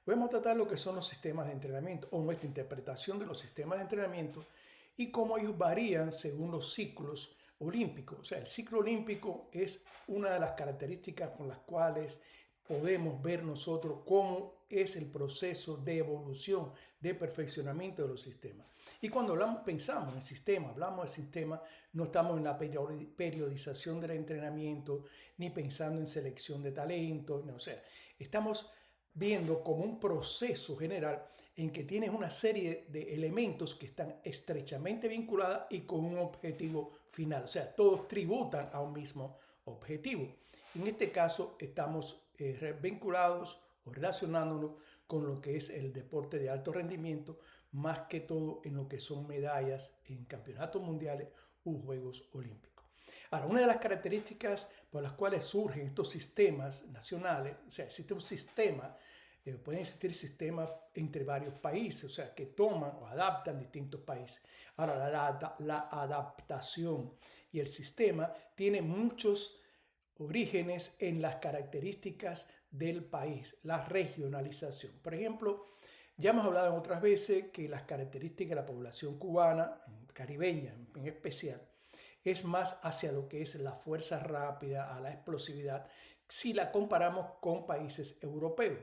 Vamos a tratar lo que son los sistemas de entrenamiento o nuestra interpretación de los sistemas de entrenamiento y cómo ellos varían según los ciclos olímpicos. O sea, el ciclo olímpico es una de las características con las cuales podemos ver nosotros cómo es el proceso de evolución, de perfeccionamiento de los sistemas. Y cuando pensamos en sistema, hablamos de sistema, no estamos en la periodización del entrenamiento, ni pensando en selección de talentos, no, o sea, estamos viendo como un proceso general en que tienes una serie de elementos que están estrechamente vinculados y con un objetivo final. O sea, todos tributan a un mismo objetivo. En este caso estamos vinculados o relacionándonos con lo que es el deporte de alto rendimiento, más que todo en lo que son medallas en campeonatos mundiales u Juegos Olímpicos. Ahora, una de las características por las cuales surgen estos sistemas nacionales, o sea, existe un sistema, pueden existir sistemas entre varios países, o sea, que toman o adaptan distintos países. Ahora, la adaptación y el sistema tiene muchos orígenes en las características del país, la regionalización. Por ejemplo, ya hemos hablado en otras veces que las características de la población cubana, caribeña en especial, es más hacia lo que es la fuerza rápida, a la explosividad, si la comparamos con países europeos.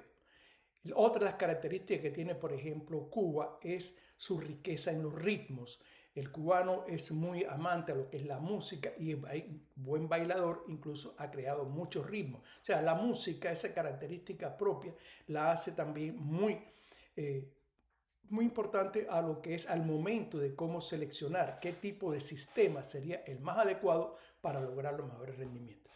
Otra de las características que tiene, por ejemplo, Cuba es su riqueza en los ritmos. El cubano es muy amante a lo que es la música y buen bailador, incluso ha creado muchos ritmos. O sea, la música, esa característica propia, la hace también eh, muy importante a lo que es al momento de cómo seleccionar qué tipo de sistema sería el más adecuado para lograr los mejores rendimientos.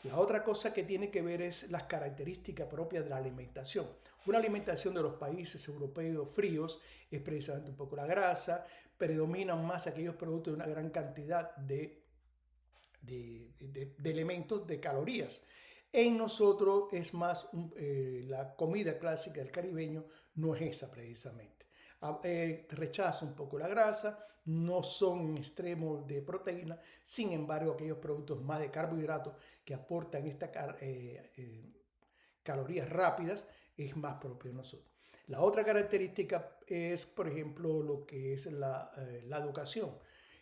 La otra cosa que tiene que ver es las características propias de la alimentación. Una alimentación de los países europeos fríos es precisamente un poco la grasa, predominan más aquellos productos de una gran cantidad de elementos, de calorías. En nosotros es más la comida clásica del caribeño, no es esa precisamente. Rechaza un poco la grasa, no son extremos de proteína, sin embargo aquellos productos más de carbohidratos que aportan estas calorías rápidas es más propio de nosotros. La otra característica es, por ejemplo, lo que es la educación.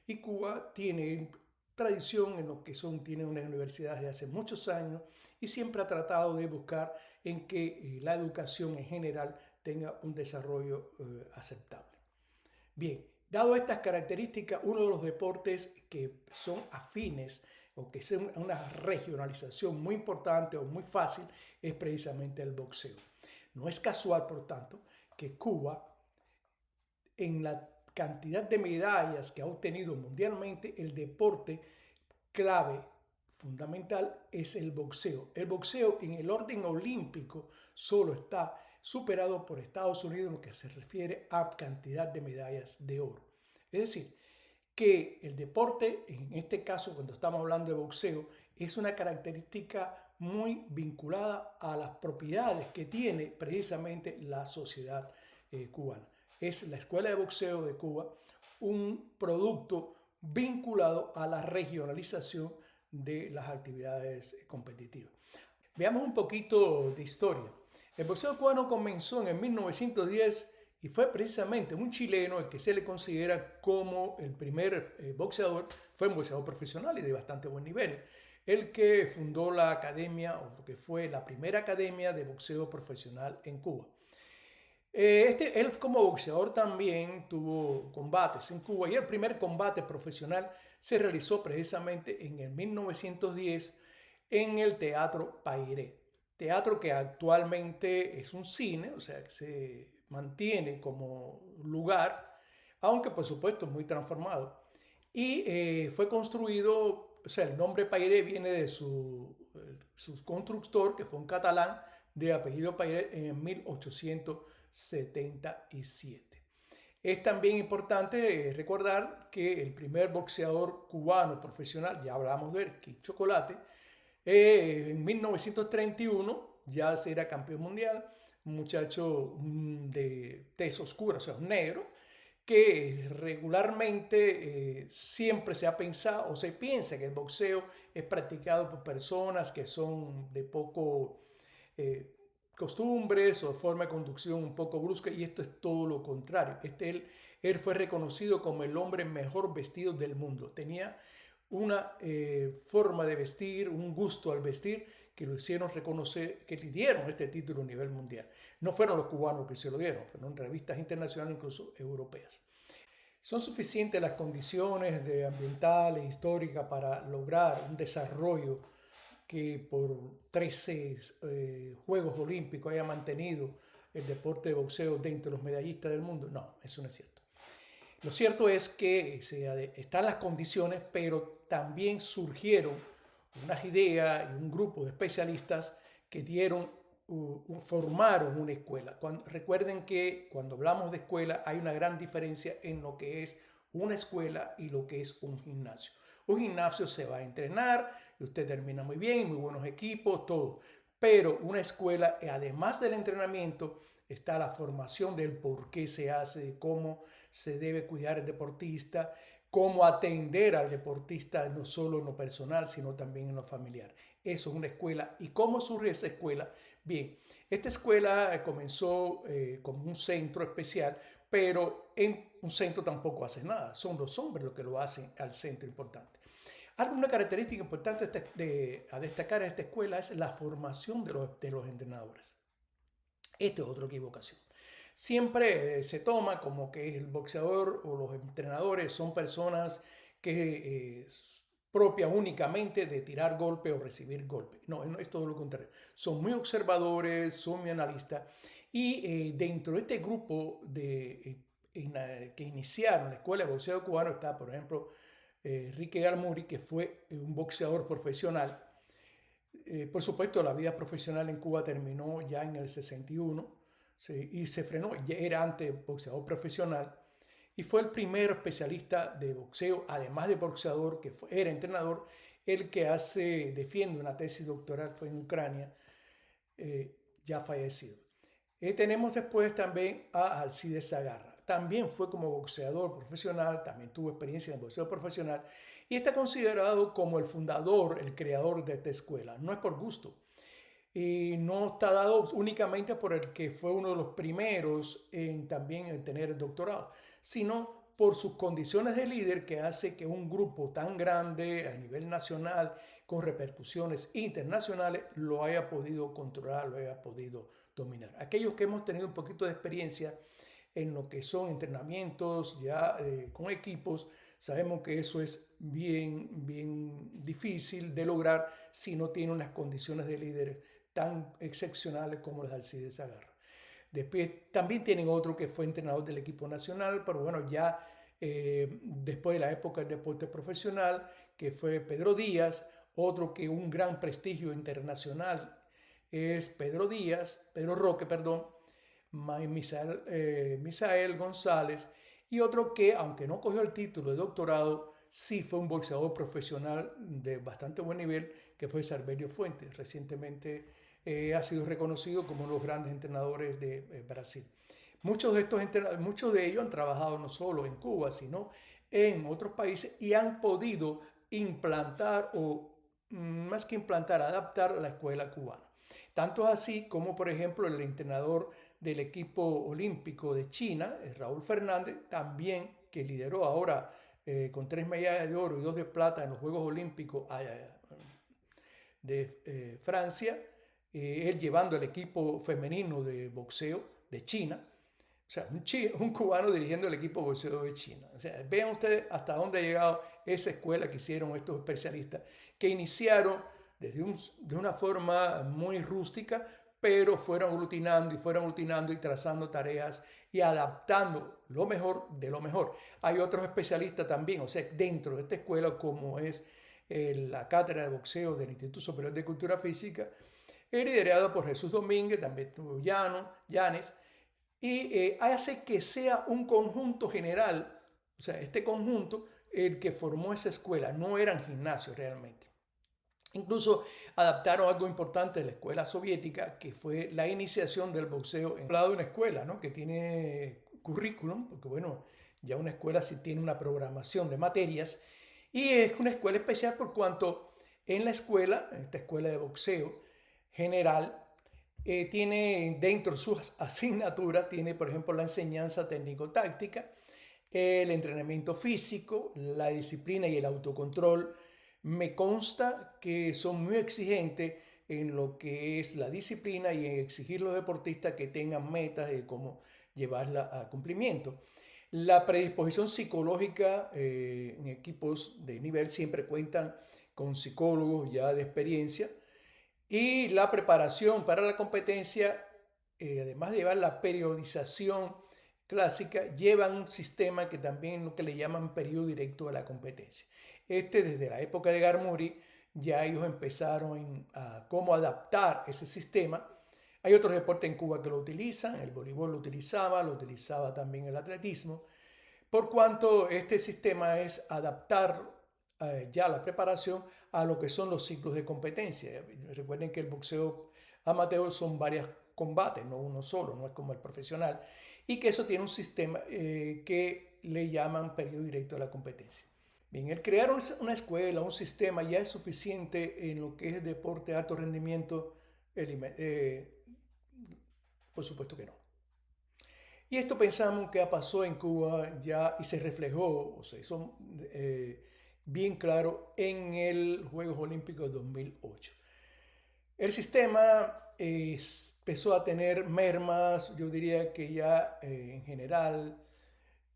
Y Cuba tiene tradición en lo que tiene unas universidades de hace muchos años y siempre ha tratado de buscar en que la educación en general tenga un desarrollo aceptable. Bien, dado estas características, uno de los deportes que son afines o que son una regionalización muy importante o muy fácil es precisamente el boxeo. No es casual, por tanto, que Cuba, en la cantidad de medallas que ha obtenido mundialmente, el deporte clave fundamental es el boxeo. El boxeo en el orden olímpico solo está superado por Estados Unidos en lo que se refiere a cantidad de medallas de oro. Es decir, que el deporte, en este caso cuando estamos hablando de boxeo, es una característica muy vinculada a las propiedades que tiene precisamente la sociedad cubana. Es la Escuela de Boxeo de Cuba un producto vinculado a la regionalización de las actividades competitivas. Veamos un poquito de historia. El boxeo cubano comenzó en el 1910 y fue precisamente un chileno el que se le considera como el primer boxeador, fue un boxeador profesional y de bastante buen nivel, el que fundó la academia, o que fue la primera academia de boxeo profesional en Cuba. Él como boxeador también tuvo combates en Cuba y el primer combate profesional se realizó precisamente en el 1910 en el Teatro Pairé. Teatro que actualmente es un cine, o sea, que se mantiene como lugar, aunque por supuesto muy transformado. Y fue construido, o sea, el nombre Pairé viene de su constructor, que fue un catalán de apellido Pairé en 1877. Es también importante recordar que el primer boxeador cubano profesional, ya hablamos de él, Kid Chocolate, en 1931 ya era campeón mundial, un muchacho de tez oscura, o sea, un negro, que regularmente siempre se ha pensado o se piensa que el boxeo es practicado por personas que son de poco, eh, costumbres o forma de conducción un poco brusca, y esto es todo lo contrario. Él fue reconocido como el hombre mejor vestido del mundo. Tenía una forma de vestir, un gusto al vestir que lo hicieron reconocer, que le dieron este título a nivel mundial. No fueron los cubanos que se lo dieron, fueron revistas internacionales, incluso europeas. ¿Son suficientes las condiciones ambientales, históricas para lograr un desarrollo que por 13 Juegos Olímpicos haya mantenido el deporte de boxeo dentro de los medallistas del mundo? No, eso no es cierto. Lo cierto es que están las condiciones, pero también surgieron unas ideas y un grupo de especialistas que formaron una escuela. Recuerden que cuando hablamos de escuela hay una gran diferencia en lo que es una escuela y lo que es un gimnasio. Un gimnasio se va a entrenar y usted termina muy bien, muy buenos equipos, todo. Pero una escuela, además del entrenamiento, está la formación del por qué se hace, de cómo se debe cuidar el deportista, cómo atender al deportista no solo en lo personal, sino también en lo familiar. Eso es una escuela. ¿Y cómo surge esa escuela? Bien, esta escuela comenzó como un centro especial, pero en un centro tampoco hace nada. Son los hombres los que lo hacen al centro importante. Una característica importante a destacar en esta escuela es la formación de los entrenadores. Esta es otra equivocación. Siempre se toma como que el boxeador o los entrenadores son personas que propias únicamente de tirar golpe o recibir golpe. No, es todo lo contrario. Son muy observadores, son muy analistas, y dentro de este grupo que iniciaron la Escuela de Boxeo Cubano está, por ejemplo, Enrique Galmuri, que fue un boxeador profesional. Por supuesto, la vida profesional en Cuba terminó ya en el 61, y se frenó. Ya era antes boxeador profesional y fue el primer especialista de boxeo, además de boxeador, que era entrenador, el que defiende una tesis doctoral, fue en Ucrania, ya fallecido. Tenemos después también a Alcides Zagarra. También fue como boxeador profesional, también tuvo experiencia en boxeo profesional y está considerado como el fundador, el creador de esta escuela. No es por gusto. Y no está dado únicamente por el que fue uno de los primeros también en tener el doctorado, sino por sus condiciones de líder, que hace que un grupo tan grande a nivel nacional, con repercusiones internacionales, lo haya podido controlar, lo haya podido dominar. Aquellos que hemos tenido un poquito de experiencia en lo que son entrenamientos ya con equipos, sabemos que eso es bien difícil de lograr si no tiene unas condiciones de líder tan excepcionales como las de Alcides Zagarra. Después también tienen otro que fue entrenador del equipo nacional, pero bueno, ya después de la época del deporte profesional, que fue Pedro Díaz. Otro que un gran prestigio internacional es Pedro Roque, perdón, Misael González, y otro que, aunque no cogió el título de doctorado, sí fue un boxeador profesional de bastante buen nivel, que fue Sarbelio Fuentes. Recientemente ha sido reconocido como uno de los grandes entrenadores de Brasil. Muchos de ellos han trabajado no solo en Cuba, sino en otros países, y han podido implantar, o más que implantar, adaptar la escuela cubana. Tanto es así como, por ejemplo, el entrenador del equipo olímpico de China, Raúl Fernández, también, que lideró ahora con 3 medallas de oro y 2 de plata en los Juegos Olímpicos de Francia, él llevando el equipo femenino de boxeo de China. O sea, un cubano dirigiendo el equipo de boxeo de China. O sea, vean ustedes hasta dónde ha llegado esa escuela que hicieron estos especialistas, que iniciaron de una forma muy rústica, pero fueron aglutinando y trazando tareas y adaptando lo mejor de lo mejor. Hay otros especialistas también, o sea, dentro de esta escuela, como es la cátedra de boxeo del Instituto Superior de Cultura Física, liderado por Jesús Domínguez, también tuvo Llanes, y hace que sea un conjunto general, o sea, este conjunto, el que formó esa escuela. No eran gimnasios realmente. Incluso adaptaron algo importante de la escuela soviética, que fue la iniciación del boxeo en lado de una escuela, ¿no?, que tiene currículum, porque bueno, ya una escuela sí tiene una programación de materias, y es una escuela especial por cuanto en esta escuela de boxeo general, Tiene dentro de sus asignaturas, tiene por ejemplo la enseñanza técnico-táctica, el entrenamiento físico, la disciplina y el autocontrol. Me consta que son muy exigentes en lo que es la disciplina y en exigir a los deportistas que tengan metas y cómo llevarla a cumplimiento. La predisposición psicológica en equipos de nivel siempre cuentan con psicólogos ya de experiencia y la preparación para la competencia, además de llevar la periodización clásica, llevan un sistema que también lo que le llaman periodo directo de la competencia. Desde la época de Garmuri, ya ellos empezaron a cómo adaptar ese sistema. Hay otros deportes en Cuba que lo utilizan, el voleibol lo utilizaba también el atletismo, por cuanto este sistema es adaptar ya la preparación a lo que son los ciclos de competencia. Recuerden que el boxeo amateur son varios combates, no uno solo, no es como el profesional, y que eso tiene un sistema que le llaman periodo directo de la competencia. Bien, el crear una escuela, un sistema ya es suficiente en lo que es deporte de alto rendimiento, por supuesto que no. Y esto pensamos que pasó en Cuba ya y se reflejó, o se hizo bien claro en el Juegos Olímpicos 2008. El sistema empezó a tener mermas, yo diría que ya en general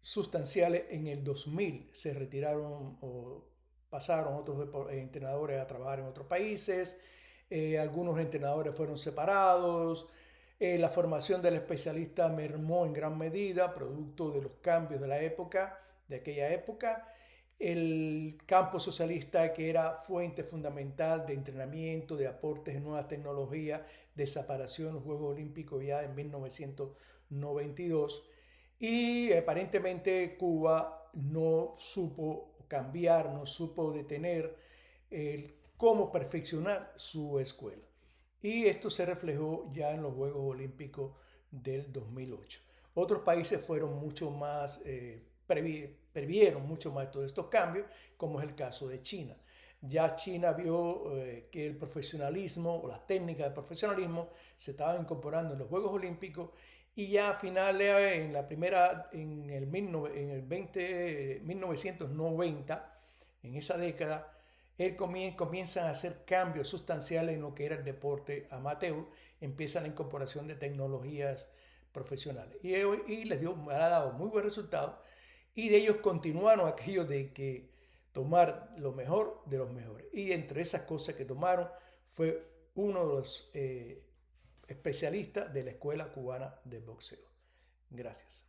sustanciales en el 2000. Se retiraron o pasaron otros entrenadores a trabajar en otros países, algunos entrenadores fueron separados, la formación del especialista mermó en gran medida, producto de los cambios de la época, de aquella época. El campo socialista, que era fuente fundamental de entrenamiento, de aportes de nuevas tecnologías, desapareció en los Juegos Olímpicos ya en 1992. Y aparentemente Cuba no supo cambiar, no supo detener cómo perfeccionar su escuela. Y esto se reflejó ya en los Juegos Olímpicos del 2008. Otros países fueron mucho más, previeron mucho más todos estos cambios, como es el caso de China. Ya China vio que el profesionalismo o las técnicas de profesionalismo se estaban incorporando en los Juegos Olímpicos y ya a finales, en la primera, en el 1990, en esa década, comienzan a hacer cambios sustanciales en lo que era el deporte amateur, empieza la incorporación de tecnologías profesionales y les ha dado muy buen resultado y de ellos continuaron aquello de que tomar lo mejor de los mejores y entre esas cosas que tomaron fue uno de los especialistas de la Escuela Cubana de Boxeo. Gracias.